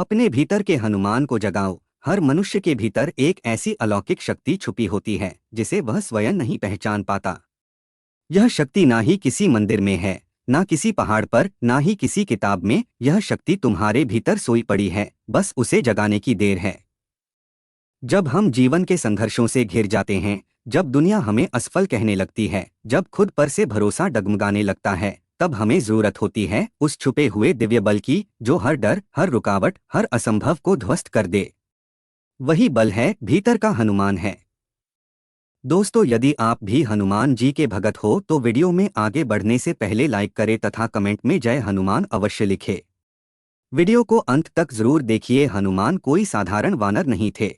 अपने भीतर के हनुमान को जगाओ। हर मनुष्य के भीतर एक ऐसी अलौकिक शक्ति छुपी होती है जिसे वह स्वयं नहीं पहचान पाता। यह शक्ति ना ही किसी मंदिर में है, ना किसी पहाड़ पर, ना ही किसी किताब में। यह शक्ति तुम्हारे भीतर सोई पड़ी है, बस उसे जगाने की देर है। जब हम जीवन के संघर्षों से घिर जाते हैं, जब दुनिया हमें असफल कहने लगती है, जब खुद पर से भरोसा डगमगाने लगता है, तब हमें जरूरत होती है उस छुपे हुए दिव्य बल की जो हर डर, हर रुकावट, हर असंभव को ध्वस्त कर दे। वही बल है, भीतर का हनुमान है। दोस्तों, यदि आप भी हनुमान जी के भगत हो तो वीडियो में आगे बढ़ने से पहले लाइक करें तथा कमेंट में जय हनुमान अवश्य लिखें। वीडियो को अंत तक जरूर देखिए। हनुमान कोई साधारण वानर नहीं थे।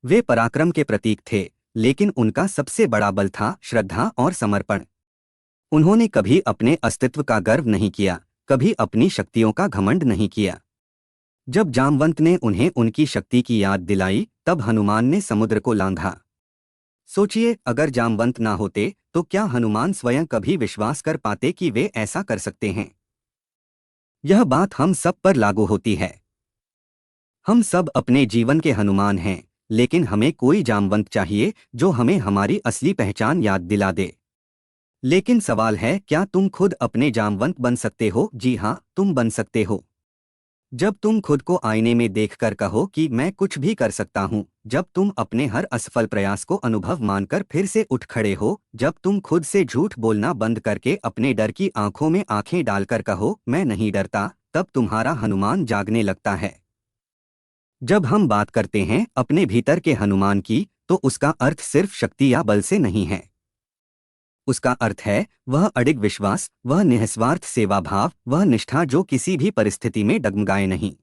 वे पराक्रम के प्रतीक थे, लेकिन उनका सबसे बड़ा बल था श्रद्धा और समर्पण। उन्होंने कभी अपने अस्तित्व का गर्व नहीं किया, कभी अपनी शक्तियों का घमंड नहीं किया। जब जामवंत ने उन्हें उनकी शक्ति की याद दिलाई, तब हनुमान ने समुद्र को लांघा। सोचिए, अगर जामवंत ना होते तो क्या हनुमान स्वयं कभी विश्वास कर पाते कि वे ऐसा कर सकते हैं? यह बात हम सब पर लागू होती है। हम सब अपने जीवन के हनुमान हैं, लेकिन हमें कोई जामवंत चाहिए जो हमें हमारी असली पहचान याद दिला दे। लेकिन सवाल है, क्या तुम खुद अपने जामवंत बन सकते हो? जी हाँ, तुम बन सकते हो। जब तुम खुद को आईने में देखकर कहो कि मैं कुछ भी कर सकता हूँ, जब तुम अपने हर असफल प्रयास को अनुभव मानकर फिर से उठ खड़े हो, जब तुम खुद से झूठ बोलना बंद करके अपने डर की आंखों में आंखें डालकर कहो मैं नहीं डरता, तब तुम्हारा हनुमान जागने लगता है। जब हम बात करते हैं अपने भीतर के हनुमान की, तो उसका अर्थ सिर्फ शक्ति या बल से नहीं है। उसका अर्थ है वह अडिग विश्वास, वह निस्वार्थ सेवा भाव, वह निष्ठा जो किसी भी परिस्थिति में डगमगाए नहीं।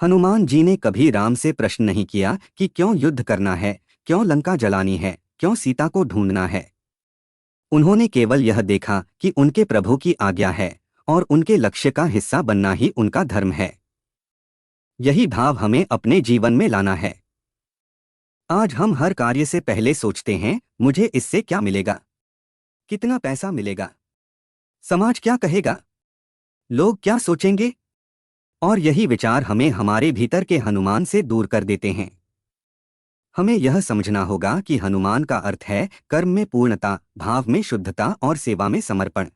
हनुमान जी ने कभी राम से प्रश्न नहीं किया कि क्यों युद्ध करना है, क्यों लंका जलानी है, क्यों सीता को ढूंढना है। उन्होंने केवल यह देखा कि उनके प्रभु की आज्ञा है और उनके लक्ष्य का हिस्सा बनना ही उनका धर्म है। यही भाव हमें अपने जीवन में लाना है। आज हम हर कार्य से पहले सोचते हैं मुझे इससे क्या मिलेगा, कितना पैसा मिलेगा, समाज क्या कहेगा, लोग क्या सोचेंगे। और यही विचार हमें हमारे भीतर के हनुमान से दूर कर देते हैं। हमें यह समझना होगा कि हनुमान का अर्थ है कर्म में पूर्णता, भाव में शुद्धता और सेवा में समर्पण।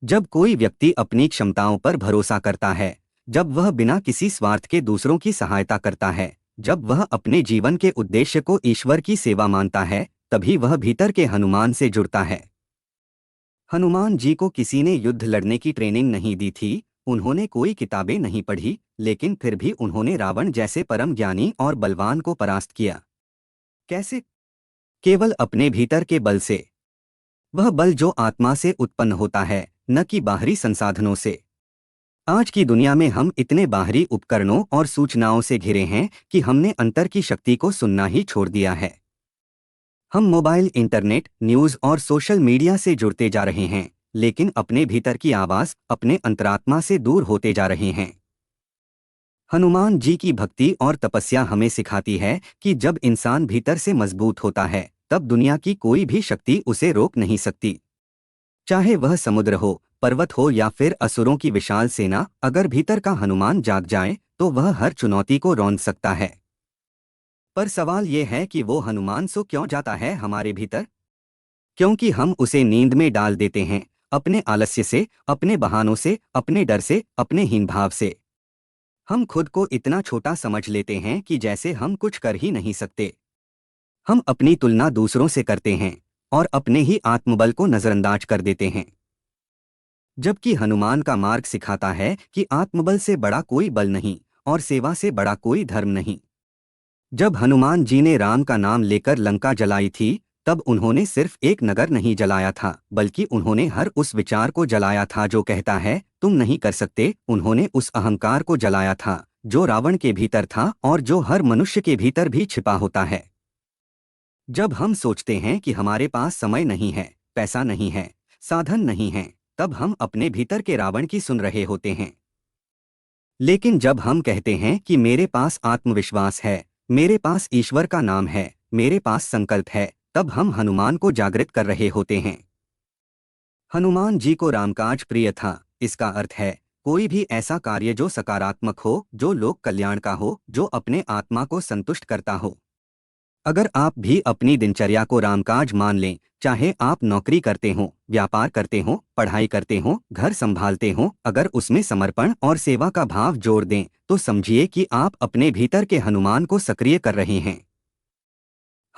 जब कोई व्यक्ति अपनी क्षमताओं पर भरोसा करता है, जब वह बिना किसी स्वार्थ के दूसरों की सहायता करता है, जब वह अपने जीवन के उद्देश्य को ईश्वर की सेवा मानता है, तभी वह भीतर के हनुमान से जुड़ता है। हनुमान जी को किसी ने युद्ध लड़ने की ट्रेनिंग नहीं दी थी, उन्होंने कोई किताबें नहीं पढ़ी, लेकिन फिर भी उन्होंने रावण जैसे परम ज्ञानी और बलवान को परास्त किया। कैसे? केवल अपने भीतर के बल से। वह बल जो आत्मा से उत्पन्न होता है, न कि बाहरी संसाधनों से। आज की दुनिया में हम इतने बाहरी उपकरणों और सूचनाओं से घिरे हैं कि हमने अंतर की शक्ति को सुनना ही छोड़ दिया है। हम मोबाइल, इंटरनेट, न्यूज़ और सोशल मीडिया से जुड़ते जा रहे हैं, लेकिन अपने भीतर की आवाज़, अपने अंतरात्मा से दूर होते जा रहे हैं। हनुमान जी की भक्ति और तपस्या हमें सिखाती है कि जब इंसान भीतर से मजबूत होता है, तब दुनिया की कोई भी शक्ति उसे रोक नहीं सकती। चाहे वह समुद्र हो, पर्वत हो या फिर असुरों की विशाल सेना, अगर भीतर का हनुमान जाग जाए तो वह हर चुनौती को रौंद सकता है। पर सवाल ये है कि वो हनुमान सो क्यों जाता है हमारे भीतर? क्योंकि हम उसे नींद में डाल देते हैं, अपने आलस्य से, अपने बहानों से, अपने डर से, अपने हीन भाव से। हम खुद को इतना छोटा समझ लेते हैं कि जैसे हम कुछ कर ही नहीं सकते। हम अपनी तुलना दूसरों से करते हैं और अपने ही आत्मबल को नजरअंदाज कर देते हैं। जबकि हनुमान का मार्ग सिखाता है कि आत्मबल से बड़ा कोई बल नहीं और सेवा से बड़ा कोई धर्म नहीं। जब हनुमान जी ने राम का नाम लेकर लंका जलाई थी, तब उन्होंने सिर्फ एक नगर नहीं जलाया था, बल्कि उन्होंने हर उस विचार को जलाया था जो कहता है तुम नहीं कर सकते। उन्होंने उस अहंकार को जलाया था जो रावण के भीतर था और जो हर मनुष्य के भीतर भी छिपा होता है। जब हम सोचते हैं कि हमारे पास समय नहीं है, पैसा नहीं है, साधन नहीं है, तब हम अपने भीतर के रावण की सुन रहे होते हैं। लेकिन जब हम कहते हैं कि मेरे पास आत्मविश्वास है, मेरे पास ईश्वर का नाम है, मेरे पास संकल्प है, तब हम हनुमान को जागृत कर रहे होते हैं। हनुमान जी को रामकाज प्रिय था, इसका अर्थ है कोई भी ऐसा कार्य जो सकारात्मक हो, जो लोक कल्याण का हो, जो अपने आत्मा को संतुष्ट करता हो। अगर आप भी अपनी दिनचर्या को रामकाज मान लें, चाहे आप नौकरी करते हो, व्यापार करते हो, पढ़ाई करते हो, घर संभालते हो, अगर उसमें समर्पण और सेवा का भाव जोड़ दें, तो समझिए कि आप अपने भीतर के हनुमान को सक्रिय कर रहे हैं।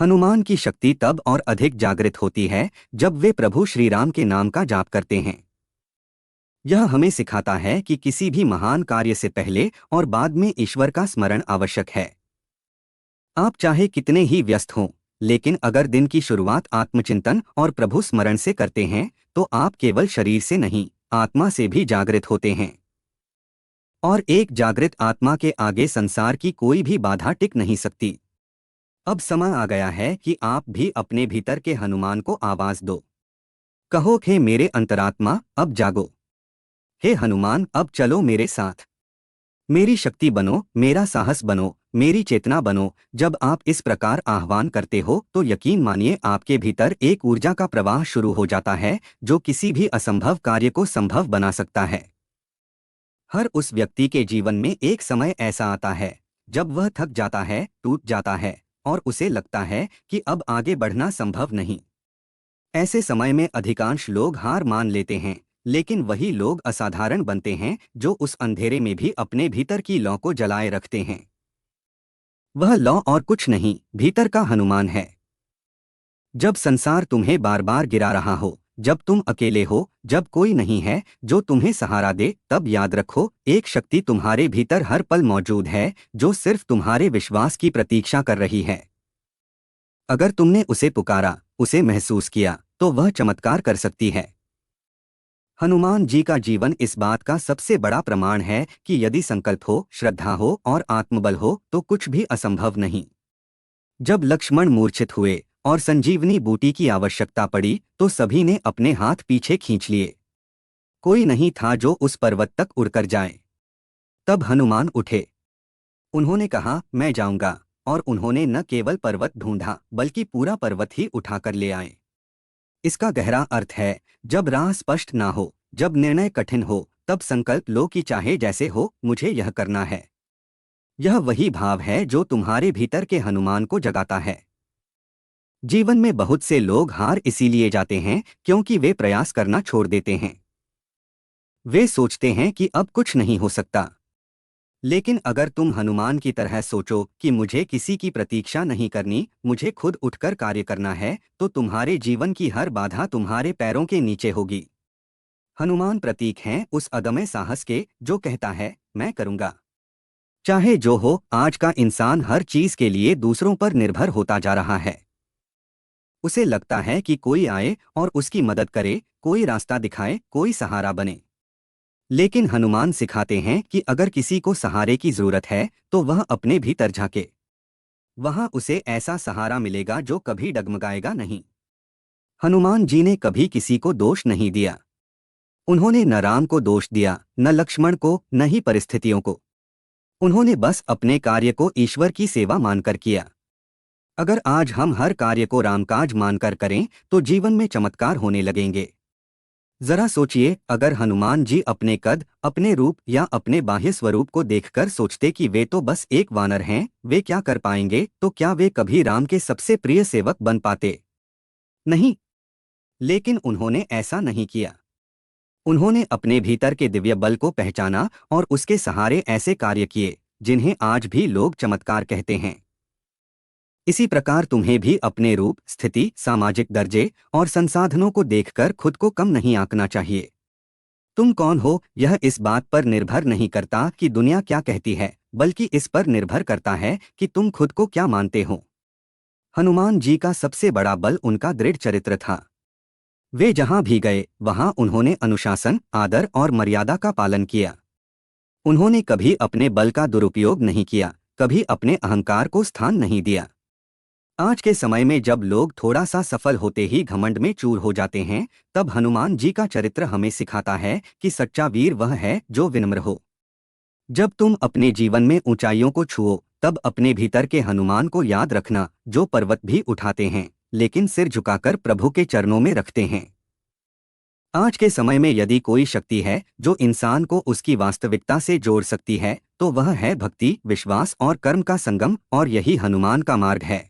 हनुमान की शक्ति तब और अधिक जागृत होती है जब वे प्रभु श्री राम के नाम का जाप करते हैं। यह हमें सिखाता है कि किसी भी महान कार्य से पहले और बाद में ईश्वर का स्मरण आवश्यक है। आप चाहे कितने ही व्यस्त हों, लेकिन अगर दिन की शुरुआत आत्मचिंतन और प्रभु स्मरण से करते हैं, तो आप केवल शरीर से नहीं, आत्मा से भी जागृत होते हैं। और एक जागृत आत्मा के आगे संसार की कोई भी बाधा टिक नहीं सकती। अब समय आ गया है कि आप भी अपने भीतर के हनुमान को आवाज दो। कहो, हे मेरे अंतरात्मा, अब जागो। हे हनुमान, अब चलो मेरे साथ। मेरी शक्ति बनो, मेरा साहस बनो, मेरी चेतना बनो। जब आप इस प्रकार आह्वान करते हो, तो यकीन मानिए आपके भीतर एक ऊर्जा का प्रवाह शुरू हो जाता है, जो किसी भी असंभव कार्य को संभव बना सकता है। हर उस व्यक्ति के जीवन में एक समय ऐसा आता है जब वह थक जाता है, टूट जाता है और उसे लगता है कि अब आगे बढ़ना संभव नहीं। ऐसे समय में अधिकांश लोग हार मान लेते हैं, लेकिन वही लोग असाधारण बनते हैं जो उस अंधेरे में भी अपने भीतर की लौ को जलाए रखते हैं। वह लौ और कुछ नहीं, भीतर का हनुमान है। जब संसार तुम्हें बार बार गिरा रहा हो, जब तुम अकेले हो, जब कोई नहीं है जो तुम्हें सहारा दे, तब याद रखो, एक शक्ति तुम्हारे भीतर हर पल मौजूद है, जो सिर्फ तुम्हारे विश्वास की प्रतीक्षा कर रही है। अगर तुमने उसे पुकारा, उसे महसूस किया, तो वह चमत्कार कर सकती है। हनुमान जी का जीवन इस बात का सबसे बड़ा प्रमाण है कि यदि संकल्प हो, श्रद्धा हो और आत्मबल हो, तो कुछ भी असंभव नहीं। जब लक्ष्मण मूर्छित हुए और संजीवनी बूटी की आवश्यकता पड़ी, तो सभी ने अपने हाथ पीछे खींच लिए। कोई नहीं था जो उस पर्वत तक उड़कर जाए। तब हनुमान उठे। उन्होंने कहा, मैं जाऊंगा। और उन्होंने न केवल पर्वत ढूंढा, बल्कि पूरा पर्वत ही उठाकर ले आए। इसका गहरा अर्थ है, जब राह स्पष्ट ना हो, जब निर्णय कठिन हो, तब संकल्प लो कि चाहे जैसे हो, मुझे यह करना है। यह वही भाव है जो तुम्हारे भीतर के हनुमान को जगाता है। जीवन में बहुत से लोग हार इसीलिए जाते हैं क्योंकि वे प्रयास करना छोड़ देते हैं। वे सोचते हैं कि अब कुछ नहीं हो सकता। लेकिन अगर तुम हनुमान की तरह सोचो कि मुझे किसी की प्रतीक्षा नहीं करनी, मुझे खुद उठकर कार्य करना है, तो तुम्हारे जीवन की हर बाधा तुम्हारे पैरों के नीचे होगी। हनुमान प्रतीक हैं उस अदम्य साहस के जो कहता है, मैं करूंगा। चाहे जो हो, आज का इंसान हर चीज के लिए दूसरों पर निर्भर होता जा रहा है। उसे लगता है कि कोई आए और उसकी मदद करे, कोई रास्ता दिखाए, कोई सहारा बने। लेकिन हनुमान सिखाते हैं कि अगर किसी को सहारे की जरूरत है, तो वह अपने भीतर झांके। वहां उसे ऐसा सहारा मिलेगा जो कभी डगमगाएगा नहीं। हनुमान जी ने कभी किसी को दोष नहीं दिया। उन्होंने न राम को दोष दिया, न लक्ष्मण को, न ही परिस्थितियों को। उन्होंने बस अपने कार्य को ईश्वर की सेवा मानकर किया। अगर आज हम हर कार्य को रामकाज मानकर करें, तो जीवन में चमत्कार होने लगेंगे। जरा सोचिए, अगर हनुमान जी अपने कद, अपने रूप या अपने बाह्य स्वरूप को देखकर सोचते कि वे तो बस एक वानर हैं, वे क्या कर पाएंगे, तो क्या वे कभी राम के सबसे प्रिय सेवक बन पाते? नहीं। लेकिन उन्होंने ऐसा नहीं किया। उन्होंने अपने भीतर के दिव्य बल को पहचाना और उसके सहारे ऐसे कार्य किए जिन्हें आज भी लोग चमत्कार कहते हैं। इसी प्रकार तुम्हें भी अपने रूप, स्थिति, सामाजिक दर्जे और संसाधनों को देखकर खुद को कम नहीं आंकना चाहिए। तुम कौन हो, यह इस बात पर निर्भर नहीं करता कि दुनिया क्या कहती है, बल्कि इस पर निर्भर करता है कि तुम खुद को क्या मानते हो। हनुमान जी का सबसे बड़ा बल उनका दृढ़ चरित्र था। वे जहां भी गए, वहां उन्होंने अनुशासन, आदर और मर्यादा का पालन किया। उन्होंने कभी अपने बल का दुरुपयोग नहीं किया, कभी अपने अहंकार को स्थान नहीं दिया। आज के समय में जब लोग थोड़ा सा सफल होते ही घमंड में चूर हो जाते हैं, तब हनुमान जी का चरित्र हमें सिखाता है कि सच्चा वीर वह है जो विनम्र हो। जब तुम अपने जीवन में ऊंचाइयों को छुओ, तब अपने भीतर के हनुमान को याद रखना, जो पर्वत भी उठाते हैं, लेकिन सिर झुकाकर प्रभु के चरणों में रखते हैं। आज के समय में यदि कोई शक्ति है जो इंसान को उसकी वास्तविकता से जोड़ सकती है तो वह है भक्ति, विश्वास और कर्म का संगम, और यही हनुमान का मार्ग है।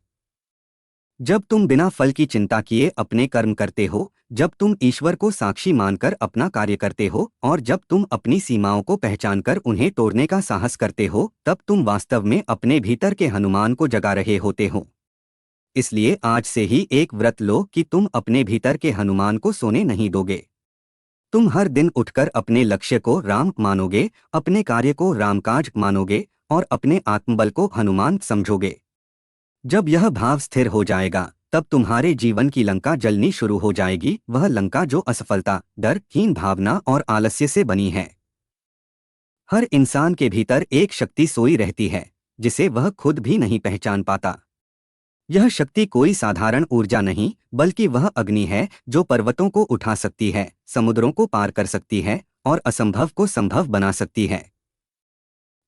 जब तुम बिना फल की चिंता किए अपने कर्म करते हो, जब तुम ईश्वर को साक्षी मानकर अपना कार्य करते हो, और जब तुम अपनी सीमाओं को पहचानकर उन्हें तोड़ने का साहस करते हो, तब तुम वास्तव में अपने भीतर के हनुमान को जगा रहे होते हो। इसलिए आज से ही एक व्रत लो कि तुम अपने भीतर के हनुमान को सोने नहीं दोगे। तुम हर दिन उठकर अपने लक्ष्य को राम मानोगे, अपने कार्य को रामकाज मानोगे और अपने आत्मबल को हनुमान समझोगे। जब यह भाव स्थिर हो जाएगा तब तुम्हारे जीवन की लंका जलनी शुरू हो जाएगी, वह लंका जो असफलता, डर, हीन भावना और आलस्य से बनी है। हर इंसान के भीतर एक शक्ति सोई रहती है जिसे वह खुद भी नहीं पहचान पाता। यह शक्ति कोई साधारण ऊर्जा नहीं, बल्कि वह अग्नि है जो पर्वतों को उठा सकती है, समुद्रों को पार कर सकती है और असंभव को संभव बना सकती है।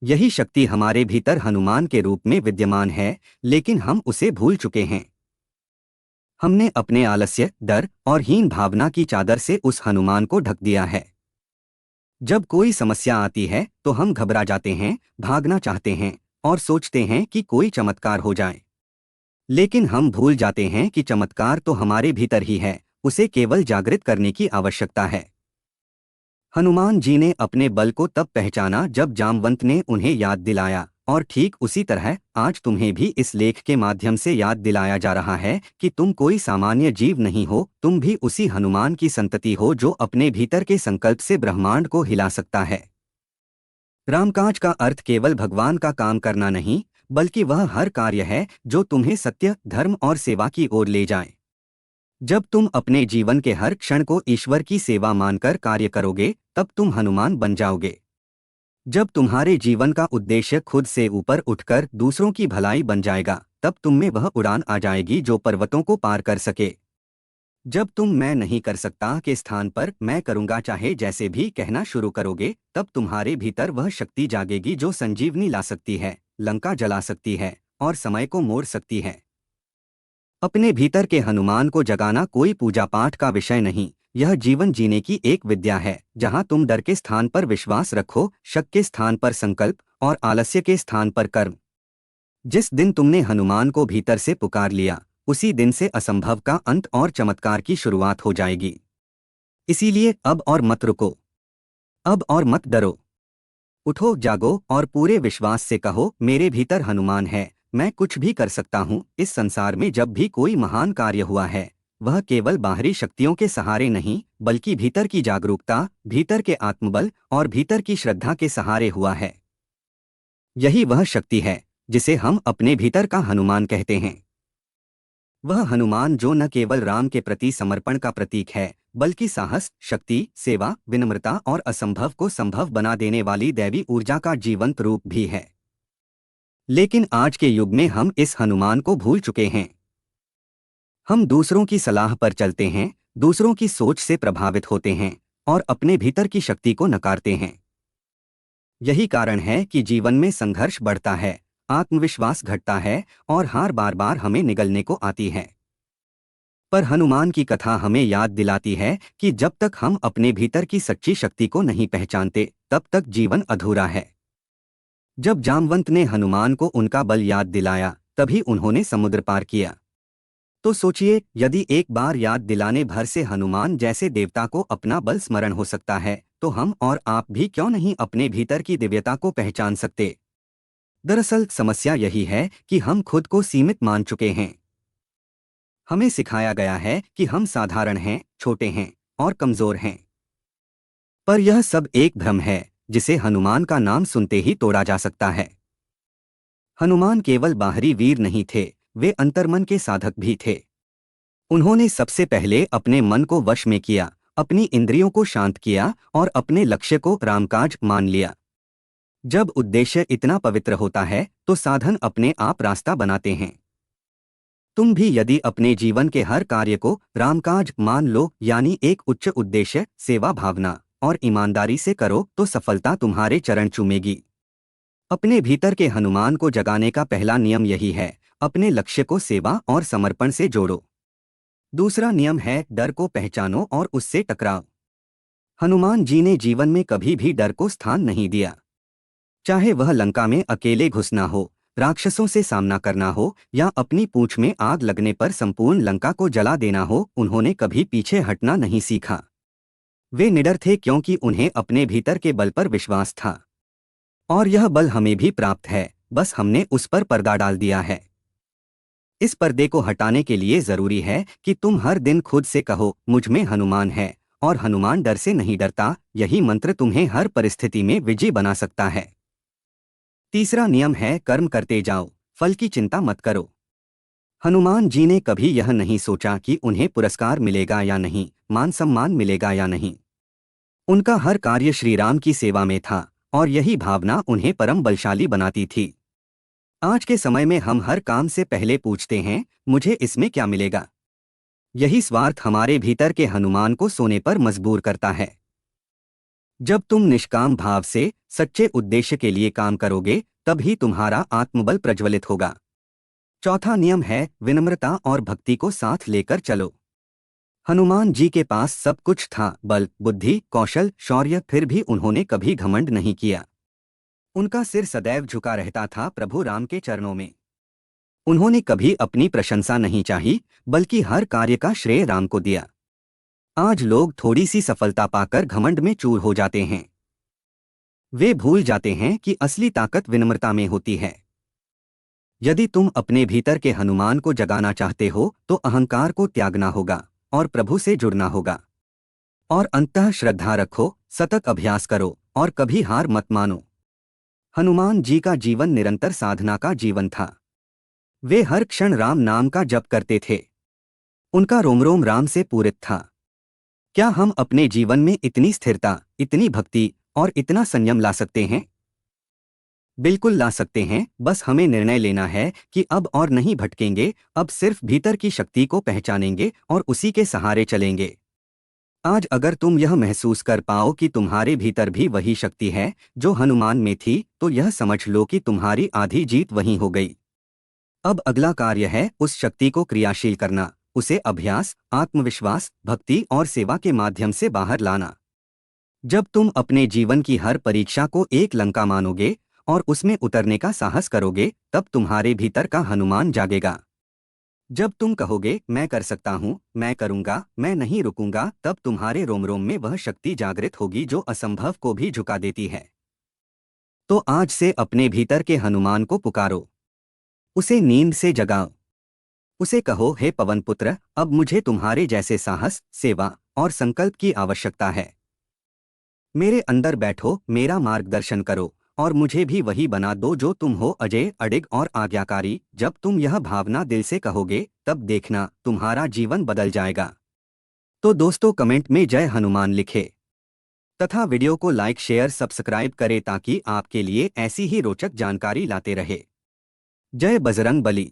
यही शक्ति हमारे भीतर हनुमान के रूप में विद्यमान है, लेकिन हम उसे भूल चुके हैं। हमने अपने आलस्य, डर और हीन भावना की चादर से उस हनुमान को ढक दिया है। जब कोई समस्या आती है तो हम घबरा जाते हैं, भागना चाहते हैं और सोचते हैं कि कोई चमत्कार हो जाए। लेकिन हम भूल जाते हैं कि चमत्कार तो हमारे भीतर ही है, उसे केवल जागृत करने की आवश्यकता है। हनुमान जी ने अपने बल को तब पहचाना जब जामवंत ने उन्हें याद दिलाया, और ठीक उसी तरह आज तुम्हें भी इस लेख के माध्यम से याद दिलाया जा रहा है कि तुम कोई सामान्य जीव नहीं हो, तुम भी उसी हनुमान की संतति हो जो अपने भीतर के संकल्प से ब्रह्मांड को हिला सकता है। रामकाज का अर्थ केवल भगवान का काम करना नहीं, बल्कि वह हर कार्य है जो तुम्हें सत्य, धर्म और सेवा की ओर ले जाए। जब तुम अपने जीवन के हर क्षण को ईश्वर की सेवा मानकर कार्य करोगे, तब तुम हनुमान बन जाओगे। जब तुम्हारे जीवन का उद्देश्य खुद से ऊपर उठकर दूसरों की भलाई बन जाएगा, तब तुम में वह उड़ान आ जाएगी जो पर्वतों को पार कर सके। जब तुम मैं नहीं कर सकता के स्थान पर मैं करूंगा चाहे जैसे भी कहना शुरू करोगे, तब तुम्हारे भीतर वह शक्ति जागेगी जो संजीवनी ला सकती है, लंका जला सकती है और समय को मोड़ सकती है। अपने भीतर के हनुमान को जगाना कोई पूजा पाठ का विषय नहीं, यह जीवन जीने की एक विद्या है, जहां तुम डर के स्थान पर विश्वास रखो, शक के स्थान पर संकल्प और आलस्य के स्थान पर कर्म। जिस दिन तुमने हनुमान को भीतर से पुकार लिया, उसी दिन से असंभव का अंत और चमत्कार की शुरुआत हो जाएगी। इसीलिए अब और मत रुको, अब और मत डरो। उठो, जागो और पूरे विश्वास से कहो, मेरे भीतर हनुमान है, मैं कुछ भी कर सकता हूँ। इस संसार में जब भी कोई महान कार्य हुआ है, वह केवल बाहरी शक्तियों के सहारे नहीं, बल्कि भीतर की जागरूकता, भीतर के आत्मबल और भीतर की श्रद्धा के सहारे हुआ है। यही वह शक्ति है जिसे हम अपने भीतर का हनुमान कहते हैं। वह हनुमान जो न केवल राम के प्रति समर्पण का प्रतीक है, बल्कि साहस, शक्ति, सेवा, विनम्रता और असंभव को संभव बना देने वाली दैवी ऊर्जा का जीवंत रूप भी है। लेकिन आज के युग में हम इस हनुमान को भूल चुके हैं। हम दूसरों की सलाह पर चलते हैं, दूसरों की सोच से प्रभावित होते हैं और अपने भीतर की शक्ति को नकारते हैं। यही कारण है कि जीवन में संघर्ष बढ़ता है, आत्मविश्वास घटता है और हार बार बार हमें निगलने को आती है। पर हनुमान की कथा हमें याद दिलाती है कि जब तक हम अपने भीतर की सच्ची शक्ति को नहीं पहचानते, तब तक जीवन अधूरा है। जब जामवंत ने हनुमान को उनका बल याद दिलाया, तभी उन्होंने समुद्र पार किया। तो सोचिए, यदि एक बार याद दिलाने भर से हनुमान जैसे देवता को अपना बल स्मरण हो सकता है, तो हम और आप भी क्यों नहीं अपने भीतर की दिव्यता को पहचान सकते। दरअसल समस्या यही है कि हम खुद को सीमित मान चुके हैं। हमें सिखाया गया है कि हम साधारण हैं, छोटे हैं और कमजोर हैं। पर यह सब एक भ्रम है जिसे हनुमान का नाम सुनते ही तोड़ा जा सकता है। हनुमान केवल बाहरी वीर नहीं थे, वे अंतर्मन के साधक भी थे। उन्होंने सबसे पहले अपने मन को वश में किया, अपनी इंद्रियों को शांत किया और अपने लक्ष्य को रामकाज मान लिया। जब उद्देश्य इतना पवित्र होता है तो साधन अपने आप रास्ता बनाते हैं। तुम भी यदि अपने जीवन के हर कार्य को रामकाज मान लो, यानी एक उच्च उद्देश्य, सेवा भावना और ईमानदारी से करो, तो सफलता तुम्हारे चरण चूमेगी। अपने भीतर के हनुमान को जगाने का पहला नियम यही है, अपने लक्ष्य को सेवा और समर्पण से जोड़ो। दूसरा नियम है, डर को पहचानो और उससे टकराओ। हनुमान जी ने जीवन में कभी भी डर को स्थान नहीं दिया। चाहे वह लंका में अकेले घुसना हो, राक्षसों से सामना करना हो या अपनी पूंछ में आग लगने पर संपूर्ण लंका को जला देना हो, उन्होंने कभी पीछे हटना नहीं सीखा। वे निडर थे क्योंकि उन्हें अपने भीतर के बल पर विश्वास था। और यह बल हमें भी प्राप्त है, बस हमने उस पर पर्दा डाल दिया है। इस पर्दे को हटाने के लिए जरूरी है कि तुम हर दिन खुद से कहो, मुझ में हनुमान है और हनुमान डर से नहीं डरता। यही मंत्र तुम्हें हर परिस्थिति में विजयी बना सकता है। तीसरा नियम है, कर्म करते जाओ, फल की चिंता मत करो। हनुमान जी ने कभी यह नहीं सोचा कि उन्हें पुरस्कार मिलेगा या नहीं, मान सम्मान मिलेगा या नहीं। उनका हर कार्य श्री राम की सेवा में था और यही भावना उन्हें परम बलशाली बनाती थी। आज के समय में हम हर काम से पहले पूछते हैं, मुझे इसमें क्या मिलेगा। यही स्वार्थ हमारे भीतर के हनुमान को सोने पर मजबूर करता है। जब तुम निष्काम भाव से सच्चे उद्देश्य के लिए काम करोगे, तब ही तुम्हारा आत्मबल प्रज्वलित होगा। चौथा नियम है, विनम्रता और भक्ति को साथ लेकर चलो। हनुमान जी के पास सब कुछ था, बल, बुद्धि, कौशल, शौर्य, फिर भी उन्होंने कभी घमंड नहीं किया। उनका सिर सदैव झुका रहता था प्रभु राम के चरणों में। उन्होंने कभी अपनी प्रशंसा नहीं चाही, बल्कि हर कार्य का श्रेय राम को दिया। आज लोग थोड़ी सी सफलता पाकर घमंड में चूर हो जाते हैं। वे भूल जाते हैं कि असली ताकत विनम्रता में होती है। यदि तुम अपने भीतर के हनुमान को जगाना चाहते हो तो अहंकार को त्यागना होगा और प्रभु से जुड़ना होगा। और अंततः श्रद्धा रखो, सतत अभ्यास करो और कभी हार मत मानो। हनुमान जी का जीवन निरंतर साधना का जीवन था। वे हर क्षण राम नाम का जप करते थे। उनका रोम रोम राम से पूरित था। क्या हम अपने जीवन में इतनी स्थिरता, इतनी भक्ति और इतना संयम ला सकते हैं? बिल्कुल ला सकते हैं, बस हमें निर्णय लेना है कि अब और नहीं भटकेंगे, अब सिर्फ भीतर की शक्ति को पहचानेंगे और उसी के सहारे चलेंगे। आज अगर तुम यह महसूस कर पाओ कि तुम्हारे भीतर भी वही शक्ति है जो हनुमान में थी, तो यह समझ लो कि तुम्हारी आधी जीत वहीं हो गई। अब अगला कार्य है उस शक्ति को क्रियाशील करना, उसे अभ्यास, आत्मविश्वास, भक्ति और सेवा के माध्यम से बाहर लाना। जब तुम अपने जीवन की हर परीक्षा को एक लंका मानोगे और उसमें उतरने का साहस करोगे, तब तुम्हारे भीतर का हनुमान जागेगा। जब तुम कहोगे, मैं कर सकता हूँ, मैं करूँगा, मैं नहीं रुकूंगा, तब तुम्हारे रोम रोम में वह शक्ति जागृत होगी जो असंभव को भी झुका देती है। तो आज से अपने भीतर के हनुमान को पुकारो, उसे नींद से जगाओ। उसे कहो, हे पवन पुत्र, अब मुझे तुम्हारे जैसे साहस, सेवा और संकल्प की आवश्यकता है। मेरे अंदर बैठो, मेरा मार्गदर्शन करो और मुझे भी वही बना दो जो तुम हो, अजय, अडिग और आज्ञाकारी। जब तुम यह भावना दिल से कहोगे, तब देखना तुम्हारा जीवन बदल जाएगा। तो दोस्तों, कमेंट में जय हनुमान लिखे तथा वीडियो को लाइक, शेयर, सब्सक्राइब करें ताकि आपके लिए ऐसी ही रोचक जानकारी लाते रहे। जय बजरंग बली।